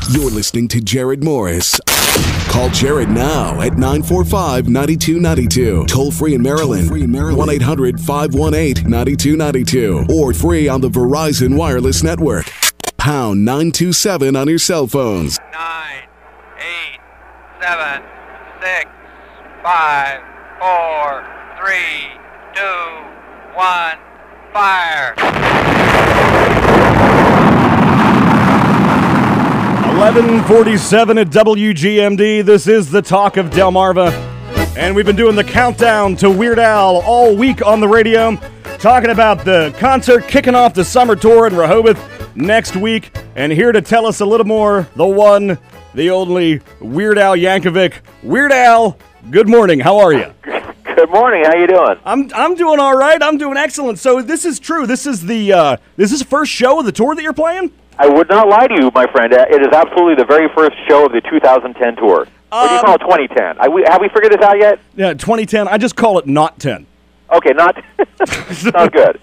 You're listening to Jared Morris. Call Jared now at 945-9292. Toll free in Maryland. 1-800-518-9292. Or free on the Verizon Wireless Network. Pound 927 on your cell phones. 9, 8, 7, 6, 5, 4, 3, 2, 1, fire. 11:47 at WGMD. This is the Talk of Delmarva. And we've been doing the countdown to Weird Al all week on the radio, talking about the concert kicking off the summer tour in Rehoboth next week. And here to tell us a little more, the one, the only, Weird Al Yankovic. Weird Al, good morning. How are you? Good morning. How you doing? I'm doing all right. I'm doing excellent. So this is true. This is the first show of the tour that you're playing? I would not lie to you, my friend. It is absolutely the very first show of the 2010 tour. What do you call it, 2010? Have we figured this out yet? Yeah, 2010. I just call it not 10. Okay, not. Sounds good.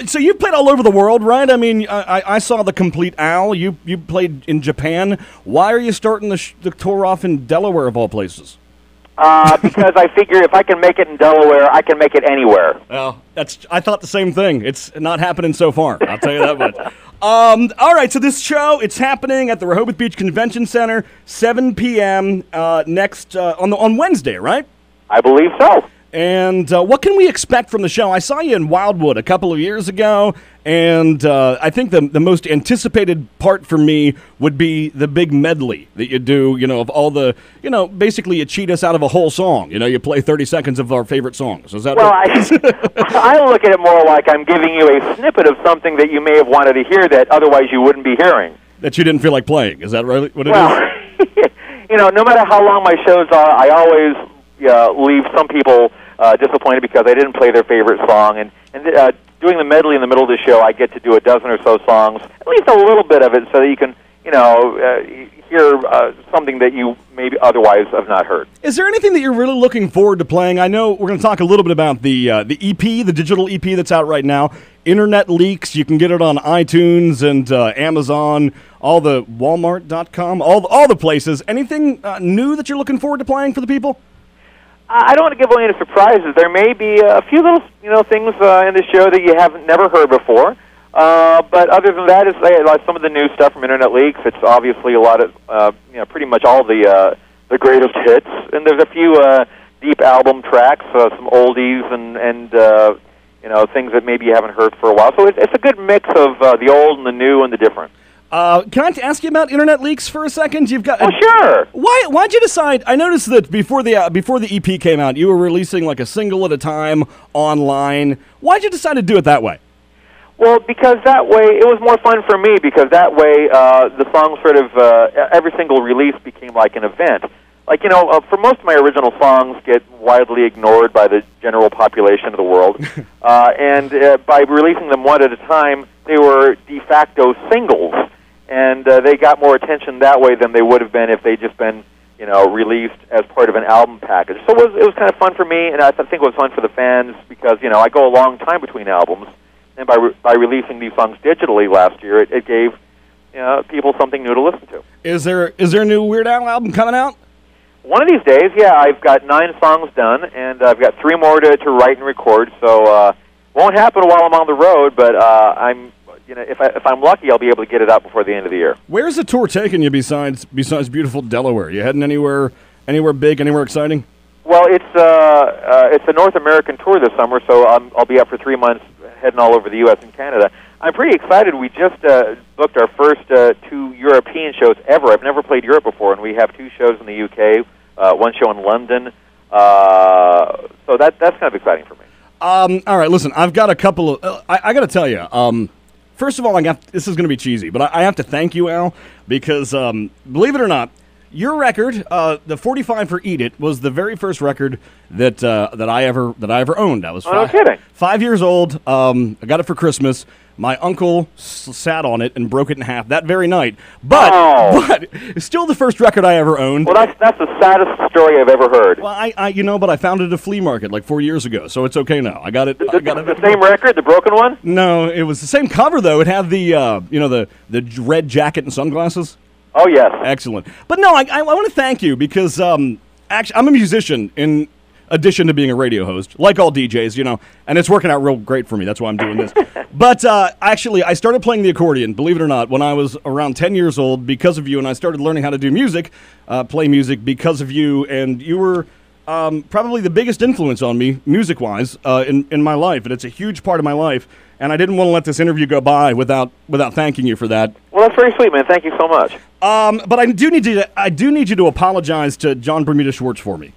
So you played all over the world, right? I mean, I saw the Complete Al. You played in Japan. Why are you starting the tour off in Delaware, of all places? Because I figure if I can make it in Delaware, I can make it anywhere. Well, I thought the same thing. It's not happening so far. I'll tell you that much. All right, so this show, it's happening at the Rehoboth Beach Convention Center, 7 p.m. Next on Wednesday, right? I believe so. And what can we expect from the show? I saw you in Wildwood a couple of years ago, and I think the most anticipated part for me would be the big medley that you do, of all the, basically you cheat us out of a whole song. You play 30 seconds of our favorite songs. Is that right? I look at it more like I'm giving you a snippet of something that you may have wanted to hear that otherwise you wouldn't be hearing. That you didn't feel like playing. Is that really what it is? No matter how long my shows are, I always leave some people disappointed because I didn't play their favorite song. And doing the medley in the middle of the show, I get to do a dozen or so songs, at least a little bit of it, so that you can, hear something that you maybe otherwise have not heard. Is there anything that you're really looking forward to playing? I know we're going to talk a little bit about the EP, the digital EP that's out right now. Internet Leaks, you can get it on iTunes and Amazon, all the Walmart.com, all the places. Anything new that you're looking forward to playing for the people? I don't want to give away any surprises. There may be a few little, things in the show that you haven't never heard before. But other than that, it's like some of the new stuff from Internet Leaks. It's obviously a lot of, pretty much all the greatest hits, and there's a few deep album tracks, some oldies, and things that maybe you haven't heard for a while. So it's a good mix of the old and the new and the different. Can I ask you about Internet Leaks for a second? You've got. Oh, sure. Why'd you decide? I noticed that before the EP came out, you were releasing like a single at a time online. Why'd you decide to do it that way? Well, because that way it was more fun for me. Because that way the songs sort of every single release became like an event. Like for most of my original songs get widely ignored by the general population of the world, and by releasing them one at a time, they were de facto singles. And they got more attention that way than they would have been if they'd just been, released as part of an album package. So it was kind of fun for me, and I think it was fun for the fans because, I go a long time between albums. And by releasing these songs digitally last year, it gave people something new to listen to. Is there a new Weird Al album coming out? One of these days, yeah. I've got 9 songs done, and I've got 3 more to write and record. So won't happen while I'm on the road, but if I'm lucky, I'll be able to get it out before the end of the year. Where's the tour taking you besides beautiful Delaware? You heading anywhere big, anywhere exciting? Well, it's a North American tour this summer, so I'll be up for 3 months, heading all over the U.S. and Canada. I'm pretty excited. We just booked our first 2 European shows ever. I've never played Europe before, and we have 2 shows in the U.K., 1 show in London. So that's kind of exciting for me. All right, listen, I've got a couple of... I got to tell you, first of all, this is going to be cheesy, but I have to thank you, Al, because believe it or not, your record, the 45 for Eat It, was the very first record that I ever owned. I was no kidding. 5 years old. I got it for Christmas. My uncle sat on it and broke it in half that very night. But it's still the first record I ever owned. Well, that's the saddest story I've ever heard. Well, but I found it at a flea market like 4 years ago, so it's okay now. I got it. The same record, the broken one? No, it was the same cover though. It had the the red jacket and sunglasses. Oh, yes. Excellent. But no, I want to thank you because actually I'm a musician in addition to being a radio host, like all DJs, you know, and it's working out real great for me. That's why I'm doing this. But actually, I started playing the accordion, believe it or not, when I was around 10 years old because of you, and I started learning how to do music, play music because of you, and you were probably the biggest influence on me, music-wise, in my life, and it's a huge part of my life, and I didn't want to let this interview go by without thanking you for that. Well, that's very sweet, man. Thank you so much. But I do need you to apologize to John Bermuda Schwartz for me.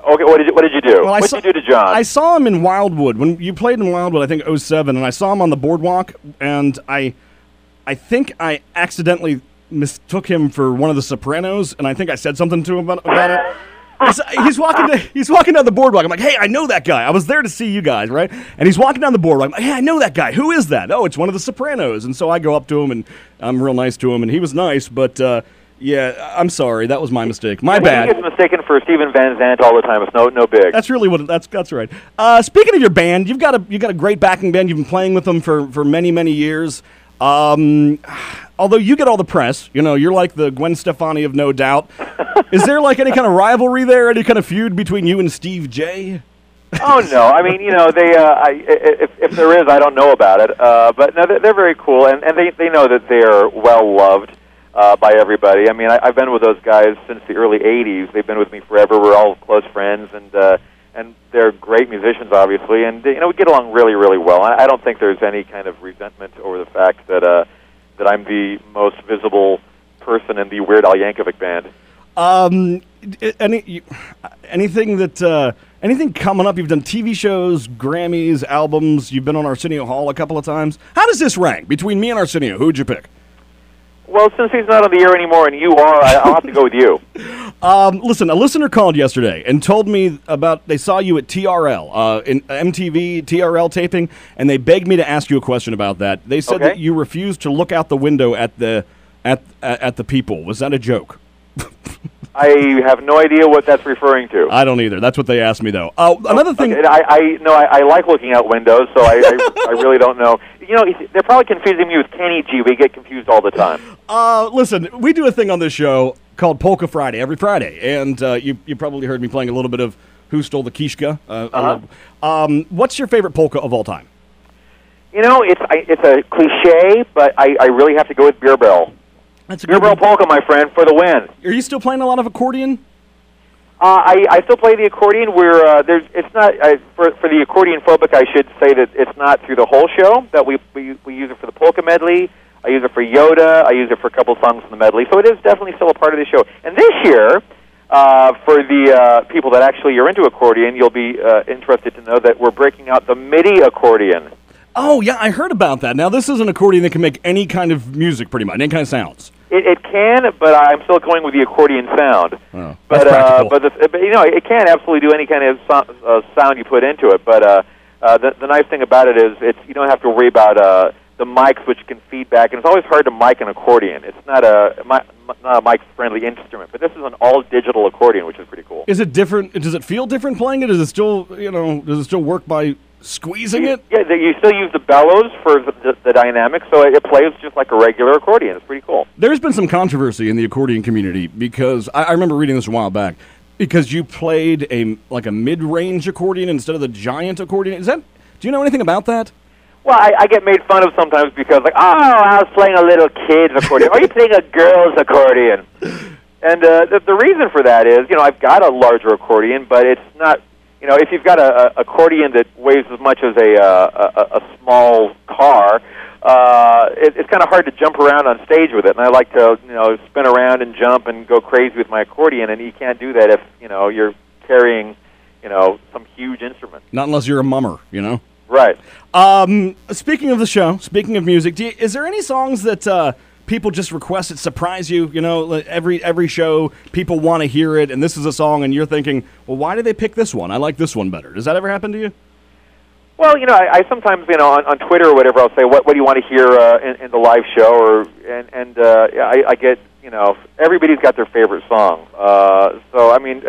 Okay, what did you do? Well, what did you do to John? I saw him in Wildwood when you played in Wildwood. I think '07, and I saw him on the boardwalk, and I think I accidentally mistook him for one of the Sopranos, and I think I said something to him about it. He's walking down the boardwalk. I'm like, hey, I know that guy. I was there to see you guys, right? And he's walking down the boardwalk. I'm like, hey, I know that guy. Who is that? Oh, it's one of the Sopranos. And so I go up to him, and I'm real nice to him, and he was nice, but yeah, I'm sorry. That was my mistake. My bad. He gets mistaken for Steven Van Zandt all the time. It's no big. That's really what. That's right. Speaking of your band, you've got a great backing band. You've been playing with them for many years. Although you get all the press, you know, you're like the Gwen Stefani of No Doubt. Is there like any kind of rivalry there? Any kind of feud between you and Steve J? Oh no! I mean, you know, if there is, I don't know about it. But no, they're very cool, and they know that they are well loved by everybody. I mean, I've been with those guys since the early '80s. They've been with me forever. We're all close friends, and they're great musicians, obviously. And you know, we get along really well. I don't think there's any kind of resentment over the fact that I'm the most visible person in the Weird Al Yankovic band. Anything coming up? You've done TV shows, Grammys, albums. You've been on Arsenio Hall a couple of times. How does this rank between me and Arsenio? Who'd you pick? Well, since he's not on the air anymore and you are, I'll have to go with you. Listen, a listener called yesterday and told me they saw you at TRL, in MTV TRL taping, and they begged me to ask you a question about that. They said that you refused to look out the window at the people. Was that a joke? I have no idea what that's referring to. I don't either. That's what they asked me, though. Another thing... Okay. I like looking out windows, so I really don't know. You know, they're probably confusing me with Kenny G. We get confused all the time. Listen, we do a thing on this show called Polka Friday every Friday, and you probably heard me playing a little bit of Who Stole the Kishka. What's your favorite polka of all time? You know, it's a cliche, but I really have to go with Beer Barrel. That's a Beer Barrel polka, my friend, for the win. Are you still playing a lot of accordion? I still play the accordion. It's not for the accordion phobic. I should say that it's not through the whole show. That we use it for the polka medley. I use it for Yoda. I use it for a couple songs in the medley. So it is definitely still a part of the show. And this year, for the people that actually are into accordion, you'll be interested to know that we're breaking out the MIDI accordion. Oh yeah, I heard about that. Now this is an accordion that can make any kind of music, pretty much, any kind of sounds. It can, but I'm still going with the accordion sound. Oh, that's practical. But you know, it can absolutely do any kind of sound you put into it. But the nice thing about it is you don't have to worry about the mics, which can feed back. And it's always hard to mic an accordion. It's not a mic-friendly instrument. But this is an all-digital accordion, which is pretty cool. Is it different? Does it feel different playing it? Does it still work by squeezing it? Yeah, you still use the bellows for the dynamics, so it plays just like a regular accordion. It's pretty cool. There's been some controversy in the accordion community because I remember reading this a while back because you played a mid-range accordion instead of the giant accordion. Do you know anything about that? Well, I get made fun of sometimes because I was playing a little kid's accordion. Are you playing a girl's accordion? And the reason for that is, I've got a larger accordion, but it's not. If you've got an accordion that weighs as much as a small car, it's kind of hard to jump around on stage with it. And I like to, spin around and jump and go crazy with my accordion, and you can't do that if, you're carrying, some huge instrument. Not unless you're a mummer, Right. Speaking of the show, speaking of music, is there any songs that people just request that surprise you? Every show, people want to hear it, and this is a song, and you're thinking, well, why did they pick this one? I like this one better. Does that ever happen to you? Well, I sometimes, on Twitter or whatever, I'll say, what do you want to hear in the live show? I get, everybody's got their favorite song. So, I mean,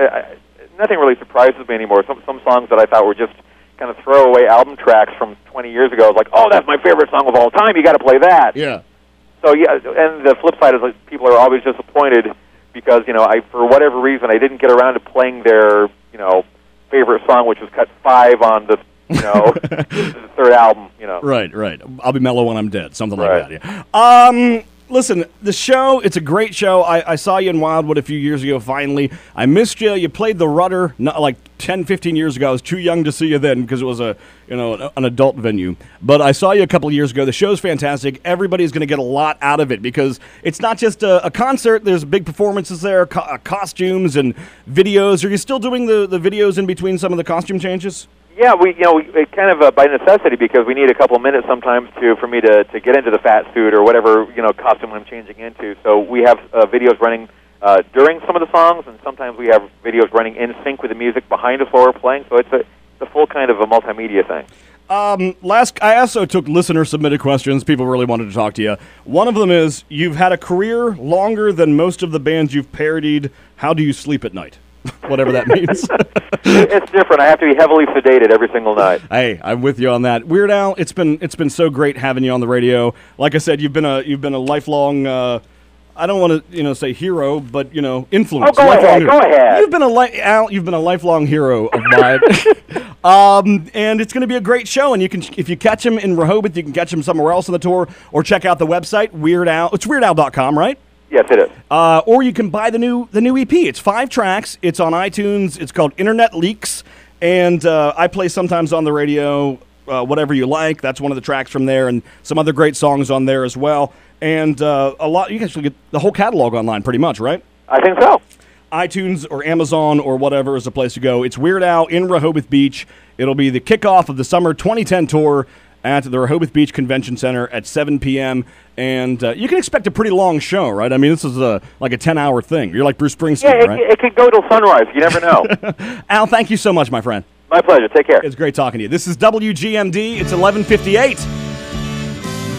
nothing really surprises me anymore. Some songs that I thought were just kind of throwaway album tracks from 20 years ago, like, oh, that's my favorite song of all time, you got to play that. Yeah. So, yeah, and the flip side is, like, people people are always disappointed because, for whatever reason, I didn't get around to playing their, favorite song, which was cut 5 on the, the third album, Right. I'll be mellow when I'm dead, something Right. like that, yeah. Listen, the show, it's a great show. I saw you in Wildwood a few years ago, finally. I missed you. You played the Rudder like 10, 15 years ago. I was too young to see you then because it was an adult venue. But I saw you a couple of years ago. The show's fantastic. Everybody's going to get a lot out of it because it's not just a concert. There's big performances there, costumes and videos. Are you still doing the videos in between some of the costume changes? Yeah, we kind of by necessity because we need a couple of minutes sometimes for me to get into the fat suit or whatever costume I'm changing into. So we have videos running during some of the songs, and sometimes we have videos running in sync with the music behind us while we're playing. So it's a full kind of a multimedia thing. I also took listener-submitted questions. People really wanted to talk to you. One of them is, you've had a career longer than most of the bands you've parodied. How do you sleep at night? Whatever that means. It's different. I have to be heavily sedated every single night. Hey, I'm with you on that. Weird Al, it's been so great having you on the radio. Like I said, you've been a lifelong. I don't want to say hero, but influence. Oh, go ahead. You've been a lifelong hero of mine. And it's going to be a great show. And if you catch him in Rehoboth, you can catch him somewhere else on the tour, or check out the website Weird Al. It's weirdal.com, right? Yes, it is. Or you can buy the new EP. It's 5 tracks. It's on iTunes. It's called Internet Leaks, and I play sometimes on the radio. Whatever you like. That's one of the tracks from there, and some other great songs on there as well. And a lot. You can actually get the whole catalog online, pretty much, right? I think so. iTunes or Amazon or whatever is the place to go. It's Weird Al in Rehoboth Beach. It'll be the kickoff of the summer 2010 tour at the Rehoboth Beach Convention Center at 7 p.m. And you can expect a pretty long show, right? I mean, this is like a 10-hour thing. You're like Bruce Springsteen, right? It could go till sunrise. You never know. Al, thank you so much, my friend. My pleasure. Take care. It's great talking to you. This is WGMD. It's 11:58.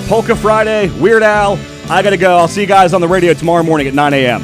Polka Friday, Weird Al. I got to go. I'll see you guys on the radio tomorrow morning at 9 a.m.